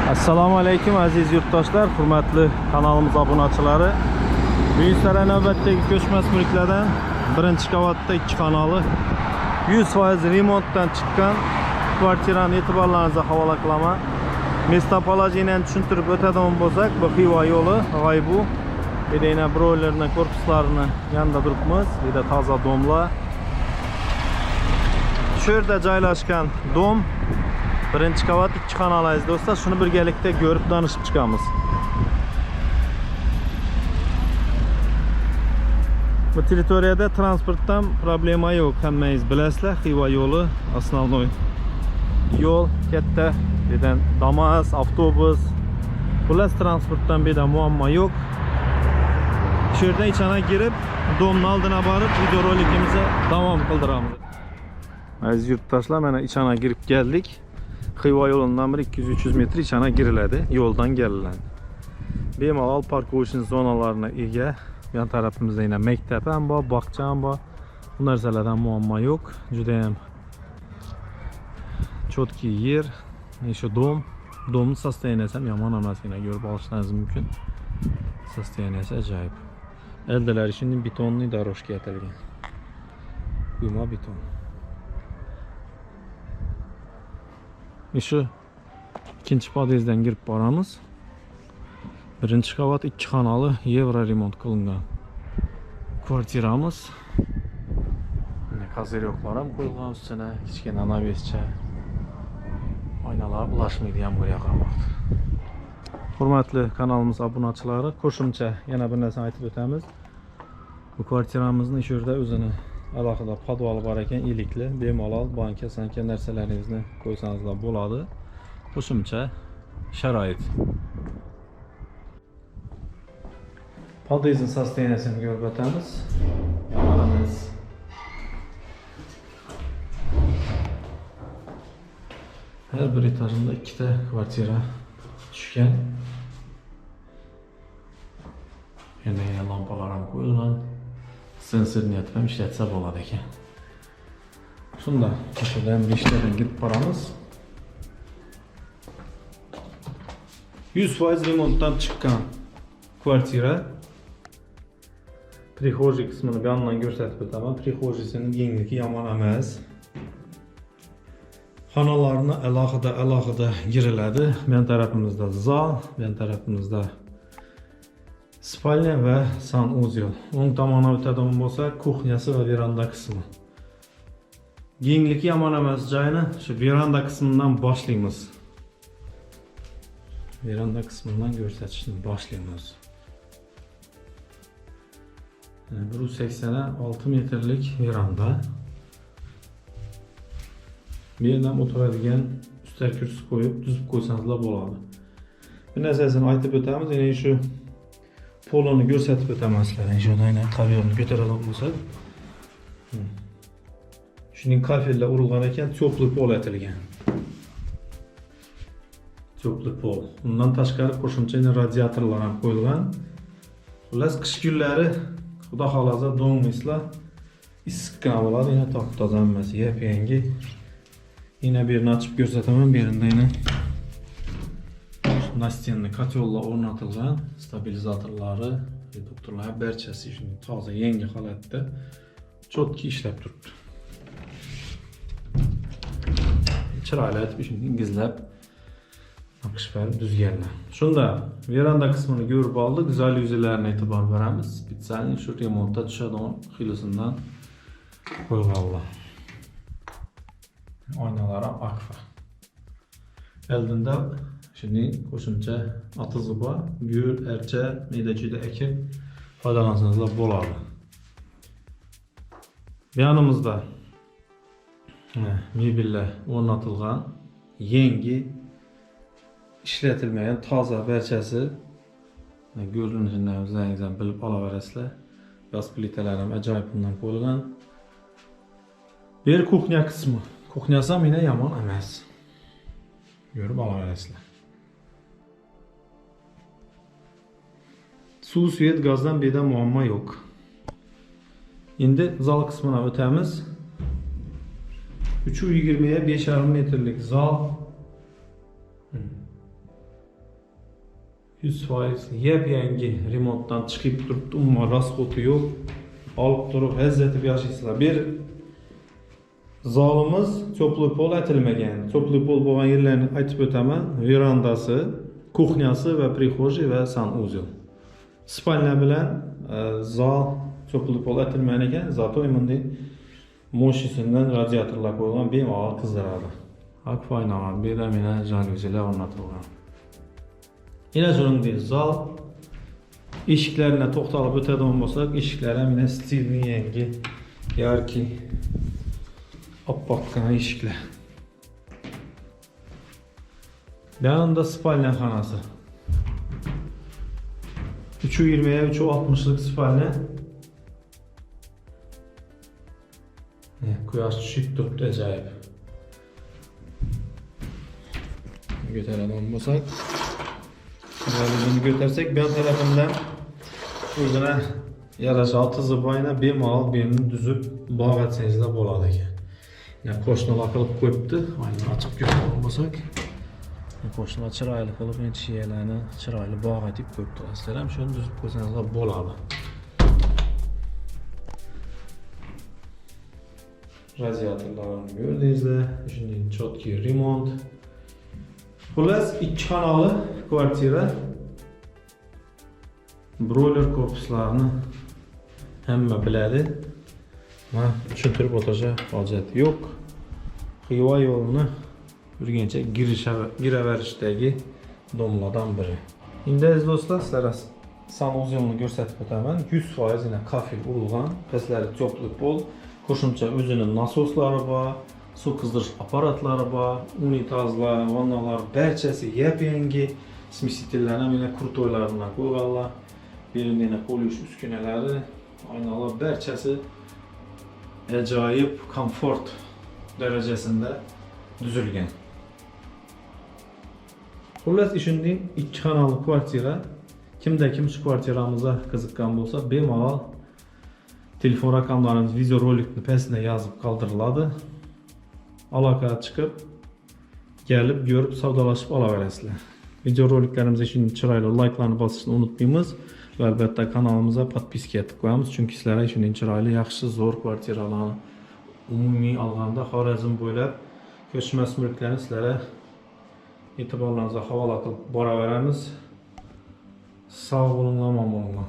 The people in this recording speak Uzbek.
Assalomu alaykum aziz yurtdoshlar, hurmatli kanalimiz obunachilari. Bugun sizlarga navbatdagi ko'chmas mulklardan birinchi qavatda 2 xonali 100% remontdan chiqqan kvartirani e'tiborlaringizga havola qilaman. Местоположениeni tushuntirib o'tadigan bo'lsak, bu Xiva yo'li, G'aybu. Bedayna broilerning korpuslarini yanında turibmiz. Beda toza domlar. Shu yerda joylashgan dom birinchi qavat 2 xonali do'stlar. Shuni birgalikda ko'rib tanishib chiqamiz. Bu territoriyada transportdan problema yo'q, hammangiz bilasizlar. Xiva yo'li основной yo'l, katta dedan Damas, avtobus, xullas transportdan beda muammo yo'q. Shu yerda ichana girib, domning oldiga borib videorolikimizni davom qildiramiz. Aziz yurtdoshlar, mana ichana girib keldik. Xiva yo'lidan bir 200-300 metr ichana giriladi, yo'ldan kelinadi. Bemalol parkovочный zonalarına ega. Yan tarafımızda yine maktab ham bor, bog'cha ham bor. Bu narsalardan muammo yo'q. Juda ham chotki yer. Shu domning состоянияsi ham yomon emas, yine ko'rib olishingiz mumkin. Состоянияsi ajoyib. Eldalari shuni betonli дорожка atalgan. Yuma beton. Shu ikinchi podyezddan girib boramiz. Birinchi qavat 2 xonali Yevro remont qilingan kvartiramiz. Koziryoqlar ham qo'yilgan ustiga, kichkina navescha. Oynalar ulashmaydi ham buraya qarmoqda. Hurmatli kanalimiz obunachilari, qo'shimcha yana bir narsani aytib o'tamiz. Bu kvartiramizni shu yerda o'zini alohida podvali bor ekan, ilikli, bemalol banka, sanka narsalaringizni qo'ysangizlar bo'ladi. Qo'shimcha sharoit. Podyezdning состояниясini ko'rib o'tamiz. Yomonamiz. Her bir etajında 2 ta kvartira tushgan. Yana lampalar ham qo'yilgan. Sensorni ham ishlatsa bo'ladi ekan. Shunda o'shadan ishlardan girib boramiz. 100% remontdan chiqqan kvartira. Prixojiy qismini bir yandan ko'rsatib o'taman. Prixojiysining kengligi yomon emas. Xonalarni alohida giriladi. Men tarafimizda zal, men tarafimizda spalnya va sanuzel. O'ng tomonga o'tadigan bo'lsak, kuxnyasi va veranda qismi. Kengligi yomon emas joyini shu veranda qismidan boshlaymiz. Veranda qismidan ko'rsatishni boshlaymiz. 186 metrlik veranda. Bir yerdan o'tiradigan ustal kursi qo'yib, tuzib qo'ysanizlar bo'ladi. Bir narsasini aytib o'tamiz, ya'ni shu poloni ko'rsatib o'taman sizlarga. Shunday qaviyorni ko'taradigan bo'lsak, shuning kafellar urilgan ekan, teplый pol aytilgan. Teplый pol. Undan tashqari qo'shimcha radiatorlar ham qo'yilgan. Xullas qish kunlari xudo xolasa domingizlar issiqqina bo'ladi, yana toza emas, yap-yangi. Yine birini açıp gösteremem, birinde yine nastenli katyollar o'rnatilgan, stabilizatorlari, reduktorlar barchasi shuni toza yangi holatda chotki ishlab turibdi. Chiroyli etib shuni ingizlab naqshlar tuzganlar. Shunda veranda qismini ko'rib oldik, go'zal yuzalarni e'tibor beramiz. Bitsaning shu remontda tushadigan xilosidan qo'yganlar. Oynalar ham akfa. Eldinda şimdi qo'shimcha atizi bor. Gul, archa, mayda-chuyda ekib foydalansanızlar bo'ladi. Bu yanimizda mebellar o'rnatilgan, yangi ishlatilmagan toza barchasi. Ko'rinishidan o'zingizdan bilib olaverasizlar. Gaz plitalar ham ajoyib bundan qo'yilgan. Bu yer kuxnya qismi. Kuxnyasi ham yine yomon emas. Görüp olaverasizlar. Suv, suyet, gazdan beda muammo yo'q. Endi zal qismini o'tamiz. 320'ye 5,5 metrlik zal. 100% yep-yangi remontdan chiqib turibdi, umuman rasxoti yo'q. Olib turib g'azzetib yashaysizlar. Bir zalimiz to'pli pol aytilmagan. To'pli pol bo'lgan yerlarni aytib o'taman. Verandasi, kuxnyasi va prixojiy va sanuzel. Spalnya bilan zal to'pli pol aytilmagan ekan, zato bunday mo'shisidan radiatorlar qo'yilgan, bemalol qizdiradi. Akfaynalar, bedamina jaluzilar o'rnatilgan. Yine shuningdek zal eshiklarına to'xtalib o'tadigan bo'lsak, eshiklar ham yine stilli yangi, yarki oppoqqina eshiklar. Yanında spalnya xonasi. 320'ye 360'lık spalnya. Quyosh tushib turibdi, ajoyib. Ko'taradigan bo'lsak, bunu götürsek ben tarafından o'zini yarasha tizib boyina bemalol birini düzüp bog' atsangizlar bo'ladi ekan. Yani qo'shnilar qilib qo'yibdi. Ayni ochib ko'radigan bo'lsak, qo'shnilar chiroyli qilib shiyalarni chiroyli bog' atib qo'yibdi. Sizlar ham shuni düzüp qo'ysangizlar bo'ladi. Radiatorlarni ko'rdingizlar, shunday chotki remont. Xullas, 2 xonali kvartira. Broiler korpuslarini hamma biladi. Men tushuntirib o'tishga hojat yo'q. Xiva yo'lini yurgancha giraverishdagi domlardan biri. Endi aziz do'stlar, sizlarga sanuzelni ko'rsatib o'taman. 100% yine kafel urilgan, pastları to'pli pol, qo'shimcha o'zining nasoslari bor, suv qizdirish apparatlari bor, unitazlar, vannalar barchasi yap-yangi, smesitellarni ham yine krutoylardan qo'yganlar. Birinde qo'lish uskunalari, aynalar barchasi ajoyib komfort darajasida tuzilgan. Xullas, shunday 2 xonali kvartira. Kimda kim shu kvartiramizga qiziqqan bo'lsa, bemalol telefon raqamlarimiz video rolikni pastida yozib qoldiriladi. Aloqa chiqib, kelib, ko'rib, savdolashib olaverasizlar. Video roliklarimiz uchun chiroyli like'larni bosishni unutmaymiz. Va albatta kanalimizga podpiska etib qo'yamiz, chunki sizlarga shunday chiroyli, yaxshi, zo'r kvartiralarni umumiy olganda Xorazm bo'ylab ko'chmas mulklarni sizlarga e'tiborlaringizga havola qilib boraveramiz. Sog' bo'linglar, omon bo'linglar.